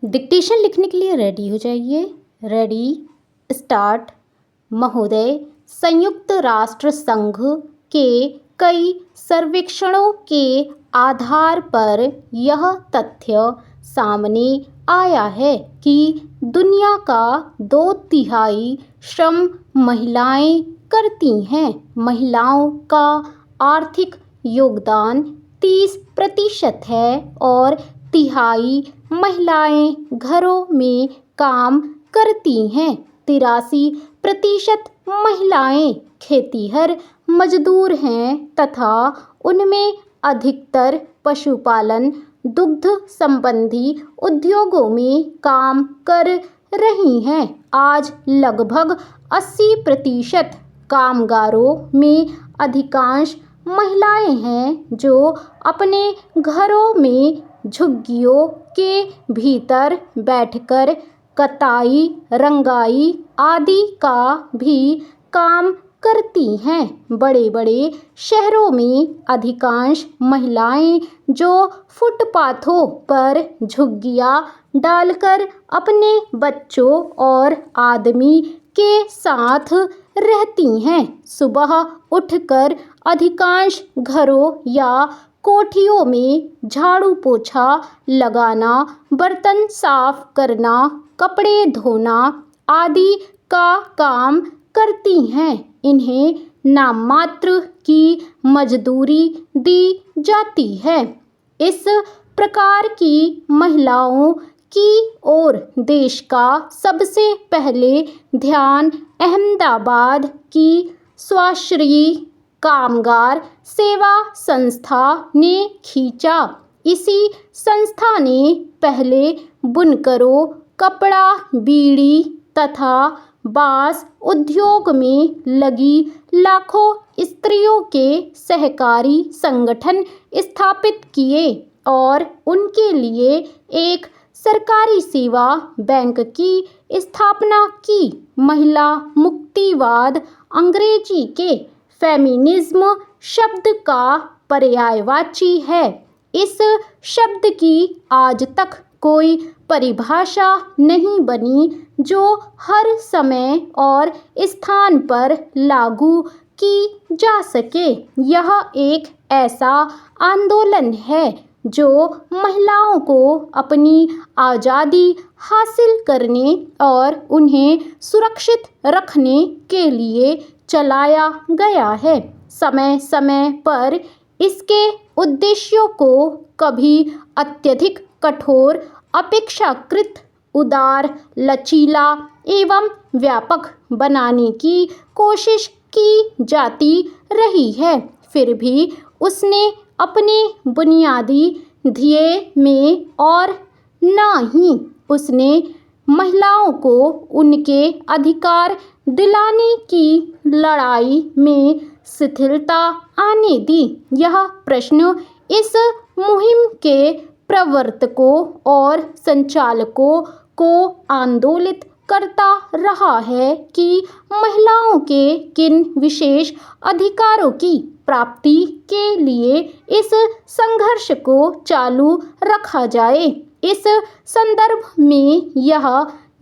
Dictation लिखने के लिए रेडी हो जाइए। Ready, start. महोदय, संयुक्त राष्ट्र संघ के कई सर्वेक्षणों के आधार पर यह तथ्य सामने आया है कि दुनिया का 2/3 श्रम महिलाएं करती हैं। महिलाओं का आर्थिक योगदान 30% है और तिहाई महिलाएं घरों में काम करती हैं। 83% महिलाएं खेतीहर मजदूर हैं तथा उनमें अधिकतर पशुपालन, दुग्ध संबंधी उद्योगों में काम कर रही हैं। आज लगभग 80% कामगारों में अधिकांश महिलाएं हैं जो अपने घरों में झुग्गियों के भीतर बैठकर कताई, रंगाई आदि का भी काम करती हैं। बड़े बड़े शहरों में अधिकांश महिलाएं जो फुटपाथों पर झुग्गियां डालकर अपने बच्चों और आदमी के साथ रहती हैं। सुबह उठकर अधिकांश घरों या कोठियों में झाड़ू पोछा लगाना, बर्तन साफ करना, कपड़े धोना आदि का काम करती हैं। इन्हें नाममात्र की मजदूरी दी जाती है। इस प्रकार की महिलाओं की ओर देश का सबसे पहले ध्यान अहमदाबाद की स्वाश्रयी कामगार सेवा संस्था ने खींचा। इसी संस्था ने पहले बुनकरों, कपड़ा, बीड़ी तथा बांस उद्योग में लगी लाखों स्त्रियों के सहकारी संगठन स्थापित किए और उनके लिए एक सरकारी सेवा बैंक की स्थापना की। महिला मुक्तिवाद अंग्रेजी के फेमिनिज्म शब्द का पर्यायवाची है। इस शब्द की आज तक कोई परिभाषा नहीं बनी जो हर समय और स्थान पर लागू की जा सके। यह एक ऐसा आंदोलन है जो महिलाओं को अपनी आज़ादी हासिल करने और उन्हें सुरक्षित रखने के लिए चलाया गया है। समय समय पर इसके उद्देश्यों को कभी अत्यधिक कठोर, अपेक्षाकृत उदार, लचीला एवं व्यापक बनाने की कोशिश की जाती रही है। फिर भी उसने अपने बुनियादी ध्येय में और न ही उसने महिलाओं को उनके अधिकार दिलाने की लड़ाई में शिथिलता आने दी। यह प्रश्न इस मुहिम के प्रवर्तकों और संचालकों को आंदोलित करता रहा है कि महिलाओं के किन विशेष अधिकारों की प्राप्ति के लिए इस संघर्ष को चालू रखा जाए। इस संदर्भ में यह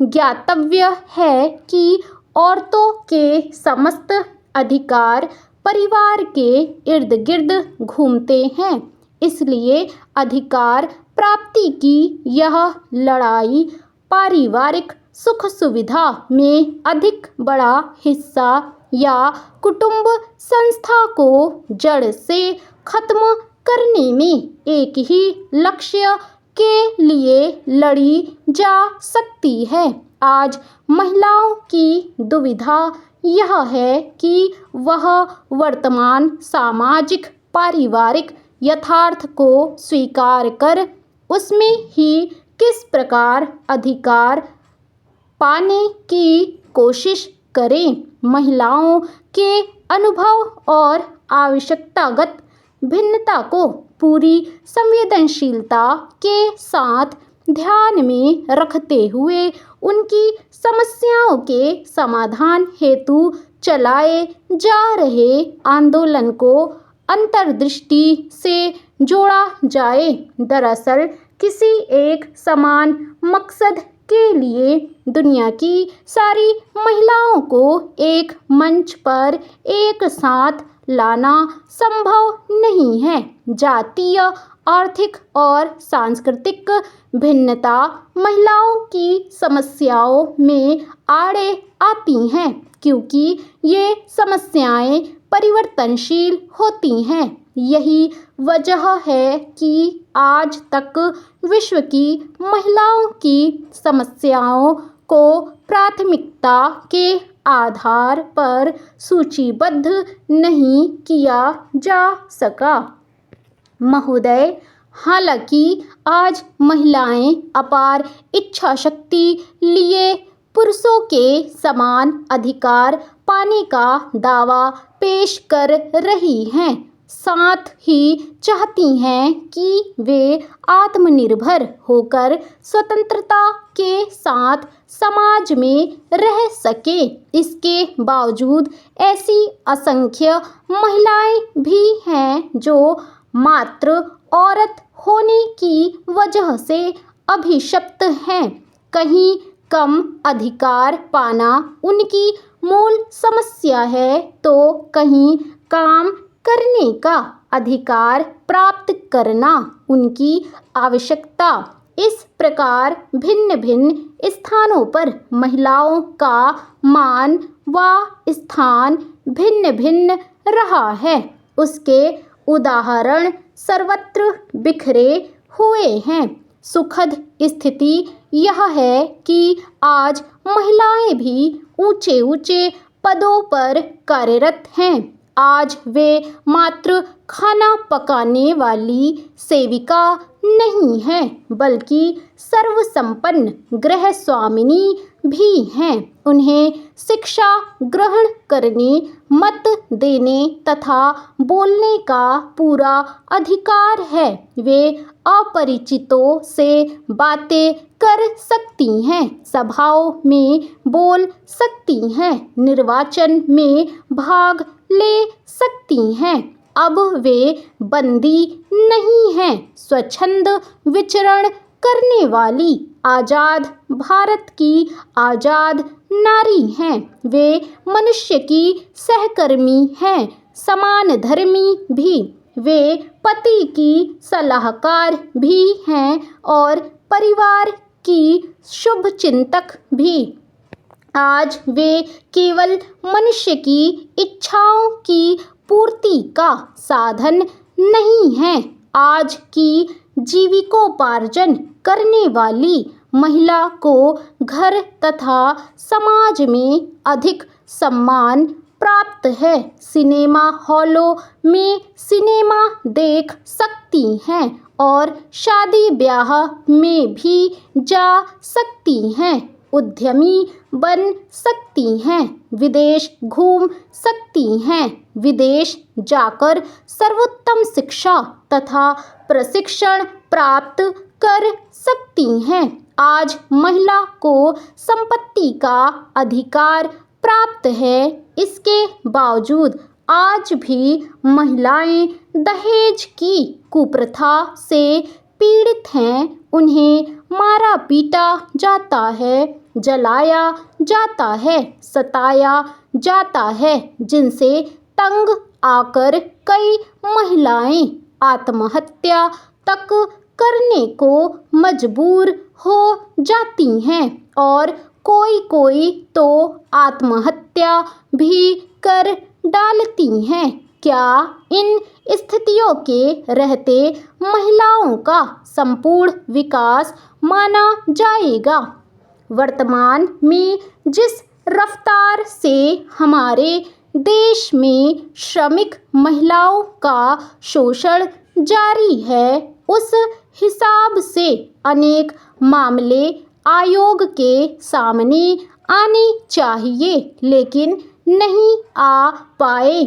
ज्ञातव्य है कि औरतों के समस्त अधिकार परिवार के इर्द गिर्द घूमते हैं। इसलिए अधिकार प्राप्ति की यह लड़ाई पारिवारिक सुख सुविधा में अधिक बड़ा हिस्सा या कुटुंब संस्था को जड़ से खत्म करने में एक ही लक्ष्य के लिए लड़ी जा सकती है। आज महिलाओं की दुविधा यह है कि वह वर्तमान सामाजिक पारिवारिक यथार्थ को स्वीकार कर उसमें ही किस प्रकार अधिकार पाने की कोशिश करें। महिलाओं के अनुभव और आवश्यकतागत भिन्नता को पूरी संवेदनशीलता के साथ ध्यान में रखते हुए उनकी समस्याओं के समाधान हेतु चलाए जा रहे आंदोलन को अंतर्दृष्टि से जोड़ा जाए। दरअसल किसी एक समान मकसद के लिए दुनिया की सारी महिलाओं को एक मंच पर एक साथ लाना संभव नहीं है। जातीय, आर्थिक और सांस्कृतिक भिन्नता महिलाओं की समस्याओं में आड़े आती हैं, क्योंकि ये समस्याएं परिवर्तनशील होती हैं। यही वजह है कि आज तक विश्व की महिलाओं की समस्याओं को प्राथमिकता के आधार पर सूचीबद्ध नहीं किया जा सका। महोदय, हालांकि आज महिलाएं अपार इच्छा शक्ति लिए पुरुषों के समान अधिकार पाने का दावा पेश कर रही हैं, साथ ही चाहती हैं कि वे आत्मनिर्भर होकर स्वतंत्रता के साथ समाज में रह सके। इसके बावजूद ऐसी असंख्य महिलाएं भी हैं जो मात्र औरत होने की वजह से अभिशप्त हैं। कहीं कम अधिकार पाना उनकी मूल समस्या है, तो कहीं काम करने का अधिकार प्राप्त करना उनकी आवश्यकता। इस प्रकार भिन्न भिन्न स्थानों पर महिलाओं का मान व स्थान भिन्न भिन्न रहा है। उसके उदाहरण सर्वत्र बिखरे हुए हैं। सुखद स्थिति यह है कि आज महिलाएं भी ऊंचे ऊंचे पदों पर कार्यरत हैं। आज वे मात्र खाना पकाने वाली सेविका नहीं हैं, बल्कि सर्वसंपन्न गृहस्वामिनी भी हैं। उन्हें शिक्षा ग्रहण करने, मत देने तथा बोलने का पूरा अधिकार है। वे अपरिचितों से बातें कर सकती हैं, सभाओं में बोल सकती हैं, निर्वाचन में भाग ले सकती हैं। अब वे बंदी नहीं हैं, स्वच्छंद विचरण करने वाली आज़ाद भारत की आज़ाद नारी हैं। वे मनुष्य की सहकर्मी हैं, समान धर्मी भी। वे पति की सलाहकार भी हैं और परिवार की शुभचिंतक भी। आज वे केवल मनुष्य की इच्छाओं की पूर्ति का साधन नहीं हैं। आज की जीविकोपार्जन करने वाली महिला को घर तथा समाज में अधिक सम्मान प्राप्त है। सिनेमा हॉलों में सिनेमा देख सकती हैं और शादी ब्याह में भी जा सकती हैं। उद्यमी बन सकती हैं, विदेश घूम सकती हैं, विदेश जाकर सर्वोत्तम शिक्षा तथा प्रशिक्षण प्राप्त कर सकती हैं। आज महिला को संपत्ति का अधिकार प्राप्त है। इसके बावजूद आज भी महिलाएं दहेज की कुप्रथा से पीड़ित हैं। उन्हें मारा पीटा जाता है, जलाया जाता है, सताया जाता है, जिनसे तंग आकर कई महिलाएं आत्महत्या तक करने को मजबूर हो जाती हैं और कोई तो आत्महत्या भी कर डालती हैं। क्या इन स्थितियों के रहते महिलाओं का संपूर्ण विकास माना जाएगा? वर्तमान में जिस रफ्तार से हमारे देश में श्रमिक महिलाओं का शोषण जारी है, उस हिसाब से अनेक मामले आयोग के सामने आने चाहिए, लेकिन नहीं आ पाए।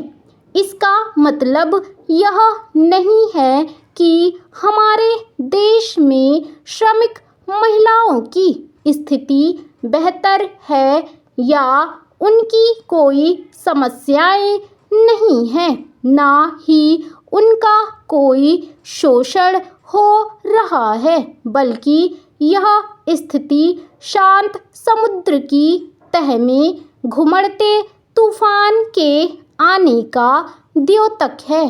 इसका मतलब यह नहीं है कि हमारे देश में श्रमिक महिलाओं की स्थिति बेहतर है या उनकी कोई समस्याएं नहीं हैं, ना ही उनका कोई शोषण हो रहा है, बल्कि यह स्थिति शांत समुद्र की तह में घुमड़ते तूफान के आने का द्योतक है।